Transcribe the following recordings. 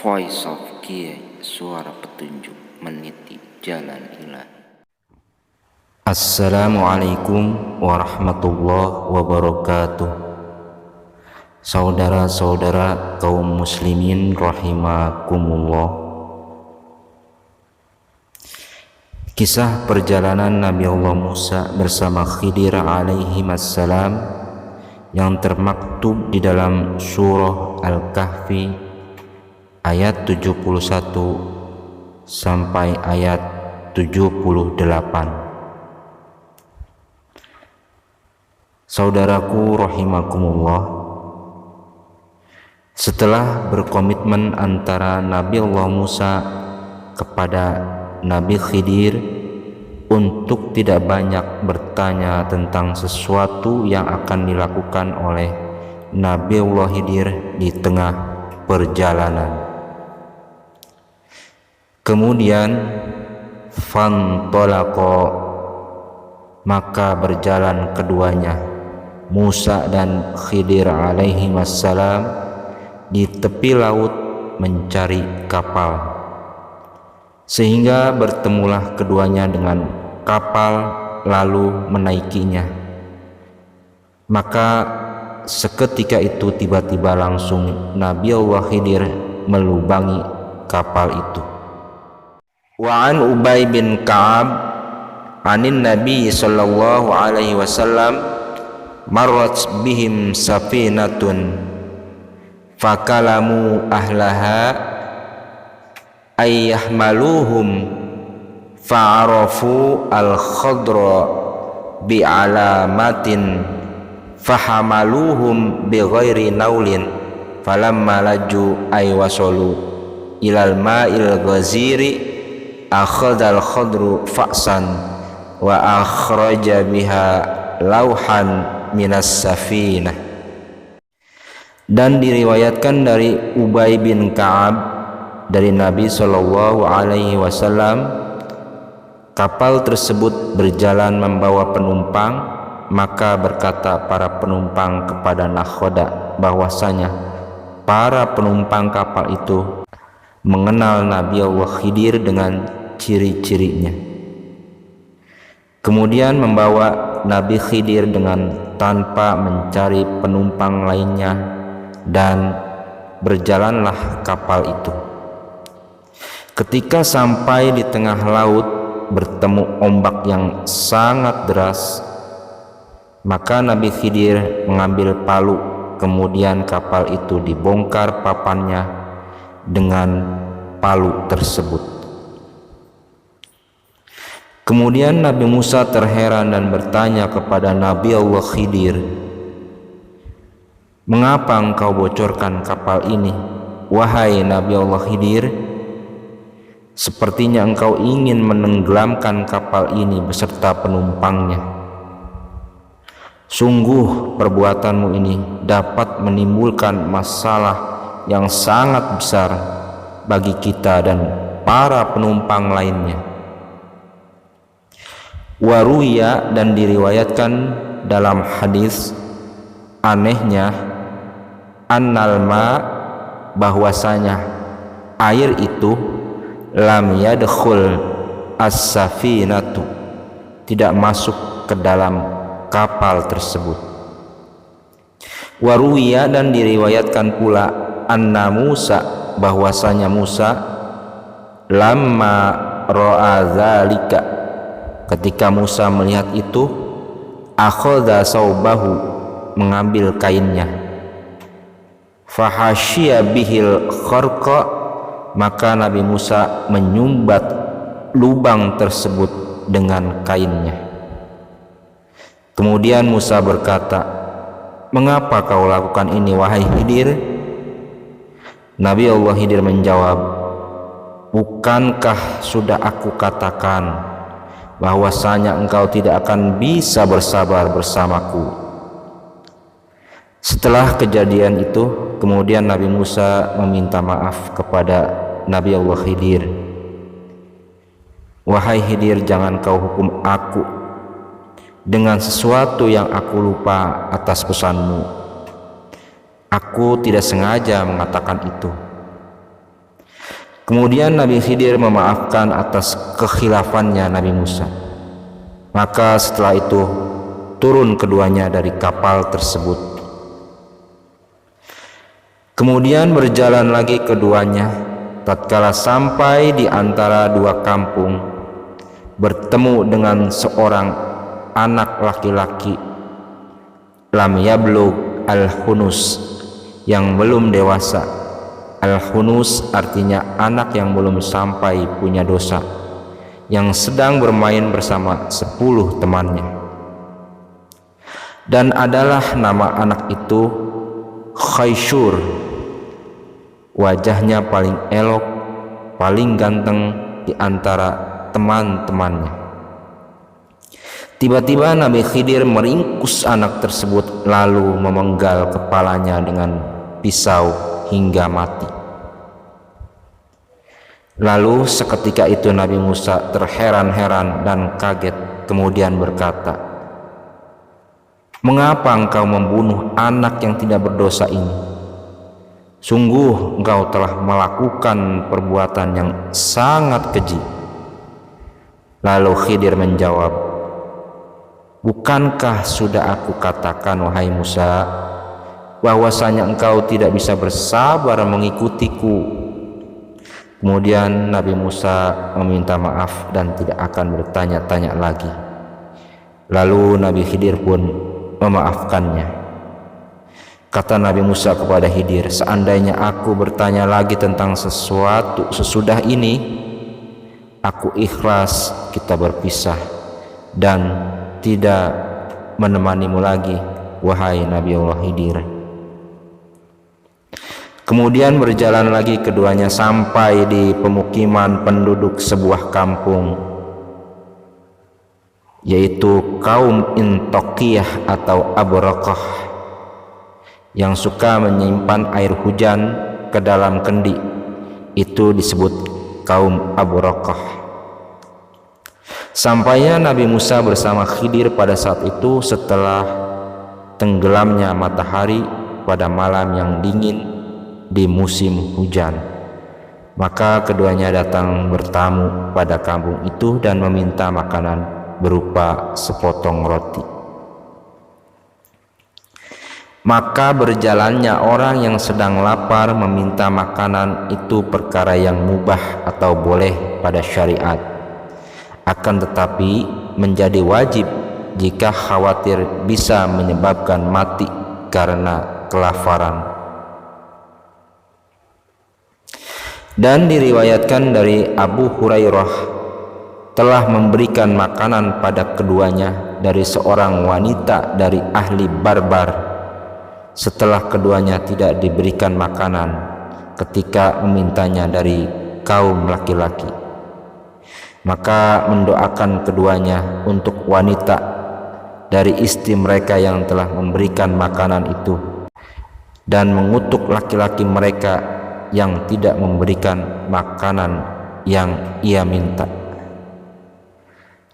Voice of Kiai, suara petunjuk meniti jalan ilahi. Assalamualaikum warahmatullahi wabarakatuh. Saudara-saudara kaum muslimin rahimakumullah. Kisah perjalanan Nabi Allah Musa bersama Khidir alaihi wassalam yang termaktub di dalam surah Al-Kahfi ayat 71 sampai ayat 78. Saudaraku rahimakumullah, setelah berkomitmen antara Nabi Allah Musa kepada Nabi Khidir untuk tidak banyak bertanya tentang sesuatu yang akan dilakukan oleh Nabi Allah Khidir di tengah perjalanan. Kemudian fantolaqo, maka berjalan keduanya, Musa dan Khidir alaihi wassalam, di tepi laut mencari kapal, sehingga bertemulah keduanya dengan kapal lalu menaikinya. Maka seketika itu tiba-tiba langsung Nabi Allah Khidir melubangi kapal itu. Wa an Ubay bin Ka'ab anin Nabi sallallahu alaihi wasallam marrat bihim safinatun fakalamu ahlaha ayyahmaluhum fa'arafu al-khadra bi'alamatin fahamaluhum bighairi naulin falamma laju ay wasalu ilal ma'il ghaziri akhadal khadru fa'san wa akhraja biha lauhan minas safinah. Dan diriwayatkan dari Ubay bin Ka'ab dari Nabi sallallahu alaihi wasallam, kapal tersebut berjalan membawa penumpang, maka berkata para penumpang kepada nakhoda bahwasanya para penumpang kapal itu mengenal Nabi Allah Khidir dengan ciri-cirinya. Kemudian membawa Nabi Khidir dengan tanpa mencari penumpang lainnya, dan berjalanlah kapal itu. Ketika sampai di tengah laut bertemu ombak yang sangat deras, maka Nabi Khidir mengambil palu, kemudian kapal itu dibongkar papannya dengan palu tersebut. Kemudian Nabi Musa terheran dan bertanya kepada Nabi Allah Khidir, "Mengapa engkau bocorkan kapal ini, wahai Nabi Allah Khidir? Sepertinya engkau ingin menenggelamkan kapal ini beserta penumpangnya. Sungguh perbuatanmu ini dapat menimbulkan masalah yang sangat besar bagi kita dan para penumpang lainnya." Waruya, dan diriwayatkan dalam hadis, anehnya, annal ma, bahwasanya air itu lam yadkhul as-safinatu, tidak masuk ke dalam kapal tersebut. Waruya, dan diriwayatkan pula anna Musa, bahwasanya Musa lamma ra'a dzalika, ketika Musa melihat itu, akhadha saubahu, mengambil kainnya, fahasyiya bihil kharqa, maka Nabi Musa menyumbat lubang tersebut dengan kainnya. Kemudian Musa berkata, "Mengapa kau lakukan ini, wahai Khidir?" Nabi Allah Khidir menjawab, "Bukankah sudah aku katakan bahwasanya engkau tidak akan bisa bersabar bersamaku?" Setelah kejadian itu, kemudian Nabi Musa meminta maaf kepada Nabi Allah Khidir. "Wahai Khidir, jangan kau hukum aku dengan sesuatu yang aku lupa atas pesanmu. Aku tidak sengaja mengatakan itu. Kemudian Nabi Khidir memaafkan atas kekhilafannya Nabi Musa. Maka setelah itu turun keduanya dari kapal tersebut. Kemudian berjalan lagi keduanya. Tatkala sampai di antara dua kampung, bertemu dengan seorang anak laki-laki, lam yablugh al-hunus, yang belum dewasa. Al-hunus artinya anak yang belum sampai punya dosa, yang sedang bermain bersama 10 temannya. Dan adalah nama anak itu Khaysyur. Wajahnya paling elok, paling ganteng di antara teman-temannya. Tiba-tiba Nabi Khidir meringkus anak tersebut lalu memenggal kepalanya dengan pisau hingga mati. Lalu seketika itu Nabi Musa terheran-heran dan kaget, kemudian berkata, "Mengapa engkau membunuh anak yang tidak berdosa ini? Sungguh engkau telah melakukan perbuatan yang sangat keji." Lalu Khidir menjawab, "Bukankah sudah aku katakan, wahai Musa, bahwasanya engkau tidak bisa bersabar mengikutiku?" Kemudian Nabi Musa meminta maaf dan tidak akan bertanya-tanya lagi. Lalu Nabi Khidir pun memaafkannya. Kata Nabi Musa kepada Khidir, "Seandainya aku bertanya lagi tentang sesuatu sesudah ini, aku ikhlas kita berpisah dan tidak menemanimu lagi, wahai Nabi Allah Khidir." Kemudian berjalan lagi keduanya sampai di pemukiman penduduk sebuah kampung, yaitu kaum Intokiyah atau Abraqah, yang suka menyimpan air hujan ke dalam kendi. Itu disebut kaum Abraqah. Sampainya Nabi Musa bersama Khidir pada saat itu setelah tenggelamnya matahari pada malam yang dingin di musim hujan. Maka keduanya datang bertamu pada kampung itu dan meminta makanan berupa sepotong roti. Maka berjalannya orang yang sedang lapar meminta makanan itu perkara yang mubah atau boleh pada syariat. Akan tetapi menjadi wajib jika khawatir bisa menyebabkan mati karena kelaparan. Dan diriwayatkan dari Abu Hurairah telah memberikan makanan pada keduanya dari seorang wanita dari ahli Barbar setelah keduanya tidak diberikan makanan ketika memintanya dari kaum laki-laki. Maka mendoakan keduanya untuk wanita dari istri mereka yang telah memberikan makanan itu, dan mengutuk laki-laki mereka yang tidak memberikan makanan yang ia minta.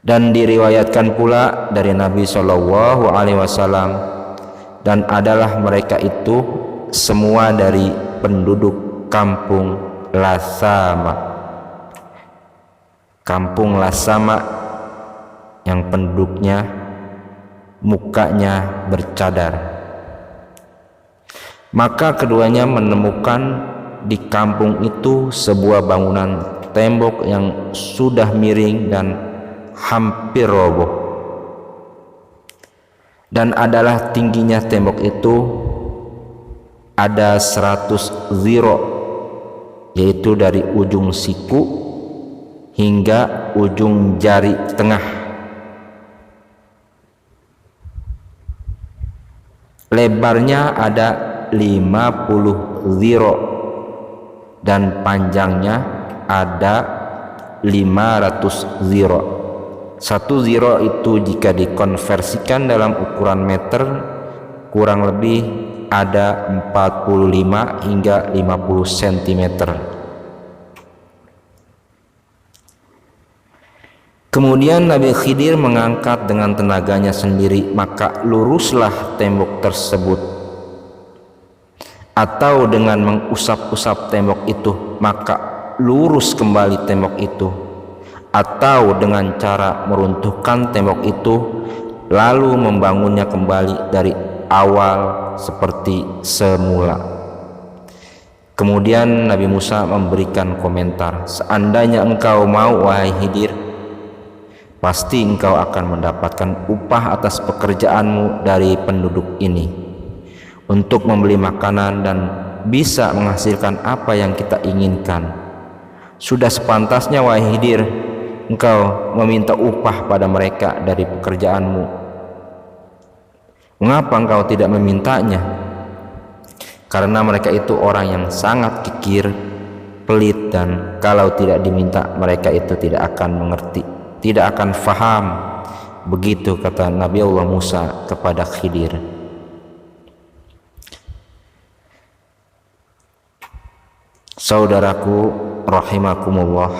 Dan diriwayatkan pula dari Nabi SAW, dan adalah mereka itu semua dari penduduk kampung Lasama. Kampung Lasama yang penduduknya mukanya bercadar. Maka keduanya menemukan di kampung itu sebuah bangunan tembok yang sudah miring dan hampir roboh. Dan adalah tingginya tembok itu ada 100 ziro, yaitu dari ujung siku hingga ujung jari tengah. Lebarnya ada 50 ziro dan panjangnya ada 500 ziro. 1 ziro itu jika dikonversikan dalam ukuran meter kurang lebih ada 45 hingga 50 cm. Kemudian Nabi Khidir mengangkat dengan tenaganya sendiri, maka luruslah tembok tersebut. Atau dengan mengusap-usap tembok itu, maka lurus kembali tembok itu, atau dengan cara meruntuhkan tembok itu lalu membangunnya kembali dari awal seperti semula. Kemudian Nabi Musa memberikan komentar, seandainya engkau mau wahai Khidir, pasti engkau akan mendapatkan upah atas pekerjaanmu dari penduduk ini untuk membeli makanan dan bisa menghasilkan apa yang kita inginkan. Sudah sepantasnya wahai Khidir, engkau meminta upah pada mereka dari pekerjaanmu. Mengapa engkau tidak memintanya? Karena mereka itu orang yang sangat kikir, pelit, dan kalau tidak diminta mereka itu tidak akan mengerti, tidak akan faham. Begitu kata Nabi Allah Musa kepada Khidir. Saudaraku rahimakumullah,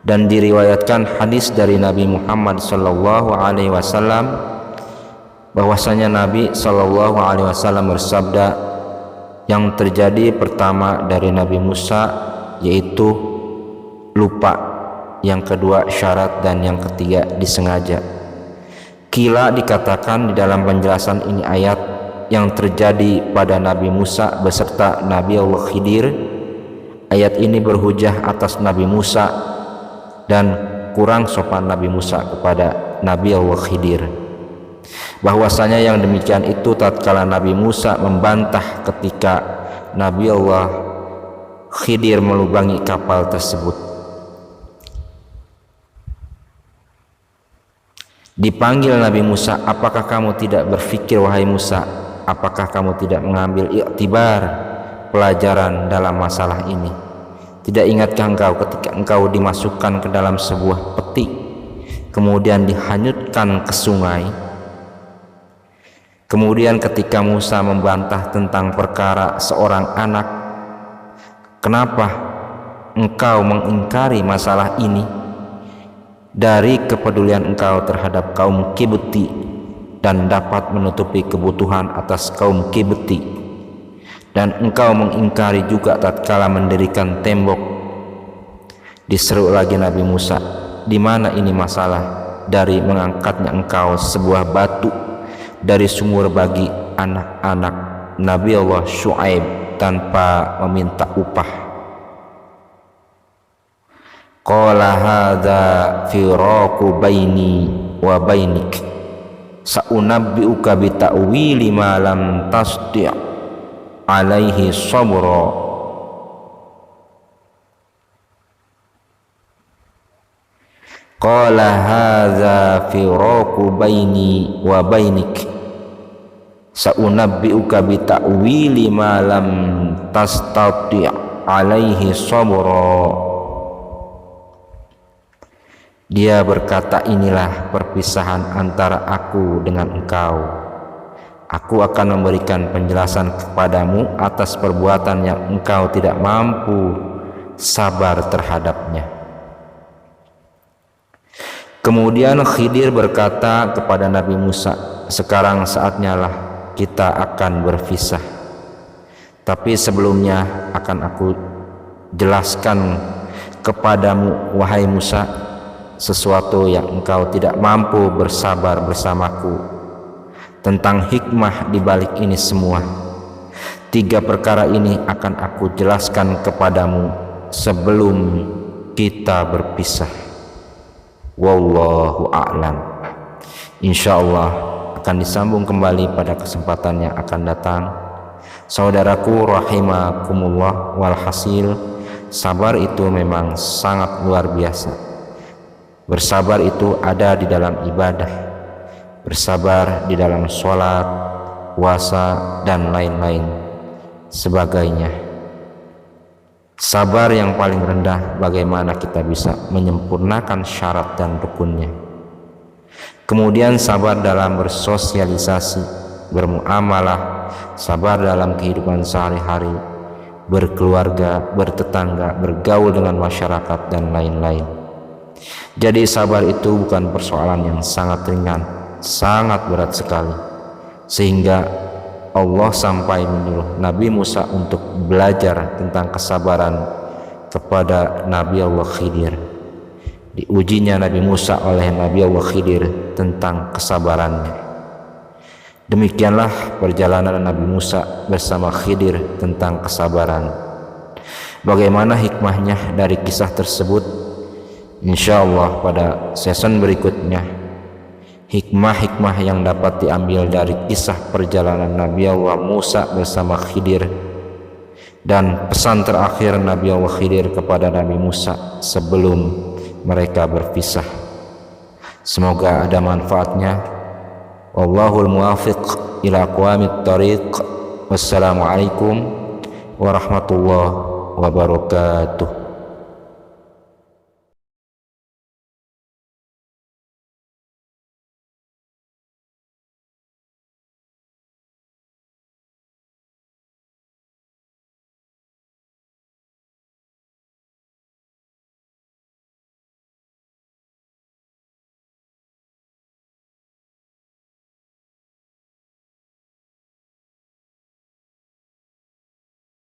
dan diriwayatkan hadis dari Nabi Muhammad sallallahu alaihi wasallam bahwasanya Nabi sallallahu alaihi wasallam bersabda, yang terjadi pertama dari Nabi Musa yaitu lupa, yang kedua syarat, dan yang ketiga disengaja. Kila dikatakan di dalam penjelasan ini ayat yang terjadi pada Nabi Musa beserta Nabi Allah Khidir. Ayat ini berhujah atas Nabi Musa dan kurang sopan Nabi Musa kepada Nabi Allah Khidir. Bahwasanya yang demikian itu tatkala Nabi Musa membantah ketika Nabi Allah Khidir melubangi kapal tersebut. Dipanggil Nabi Musa, apakah kamu tidak berpikir wahai Musa, apakah kamu tidak mengambil iktibar, pelajaran dalam masalah ini? Tidak ingatkah engkau ketika engkau dimasukkan ke dalam sebuah peti kemudian dihanyutkan ke sungai? Kemudian ketika Musa membantah tentang perkara seorang anak, kenapa engkau mengingkari masalah ini dari kepedulian engkau terhadap kaum Kibti dan dapat menutupi kebutuhan atas kaum Kibti, dan engkau mengingkari juga tatkala mendirikan tembok? Diseru lagi Nabi Musa, di mana ini masalah dari mengangkatnya engkau sebuah batu dari sumur bagi anak-anak Nabi Allah Syuaib tanpa meminta upah? Qala hadza firaqu baini wa bainik sa'unabbi'uka bi ta'wili ma lam tasti' alaihi sabra. Qala hadza firaqu baini wa bainik sa'unabbi'uka bi ta'wili ma lam tastati' alaihi sabra. Dia berkata, inilah perpisahan antara aku dengan engkau. Aku akan memberikan penjelasan kepadamu atas perbuatan yang engkau tidak mampu sabar terhadapnya. Kemudian Khidir berkata kepada Nabi Musa, sekarang saatnya lah kita akan berpisah. Tapi sebelumnya akan aku jelaskan kepadamu wahai Musa sesuatu yang engkau tidak mampu bersabar bersamaku, tentang hikmah di balik ini semua. 3 perkara ini akan aku jelaskan kepadamu sebelum kita berpisah. Wallahu a'lam. Insyaallah akan disambung kembali pada kesempatan yang akan datang. Saudaraku rahimakumullah, walhasil sabar itu memang sangat luar biasa. Bersabar itu ada di dalam ibadah, bersabar di dalam sholat, puasa, dan lain-lain sebagainya. Sabar yang paling rendah, bagaimana kita bisa menyempurnakan syarat dan rukunnya. Kemudian sabar dalam bersosialisasi, bermuamalah, sabar dalam kehidupan sehari-hari, berkeluarga, bertetangga, bergaul dengan masyarakat, dan lain-lain. Jadi sabar itu bukan persoalan yang sangat ringan, sangat berat sekali, sehingga Allah sampai menyuruh Nabi Musa untuk belajar tentang kesabaran kepada Nabi Allah Khidir. Diujinya Nabi Musa oleh Nabi Allah Khidir tentang kesabarannya. Demikianlah perjalanan Nabi Musa bersama Khidir tentang kesabaran. Bagaimana hikmahnya dari kisah tersebut? Insya Allah pada season berikutnya, hikmah-hikmah yang dapat diambil dari kisah perjalanan Nabi Allah Musa bersama Khidir, dan pesan terakhir Nabi Allah Khidir kepada Nabi Musa sebelum mereka berpisah. Semoga ada manfaatnya. Wallahul muwafiq ila aqwamit thariq. Wassalamualaikum warahmatullahi wabarakatuh.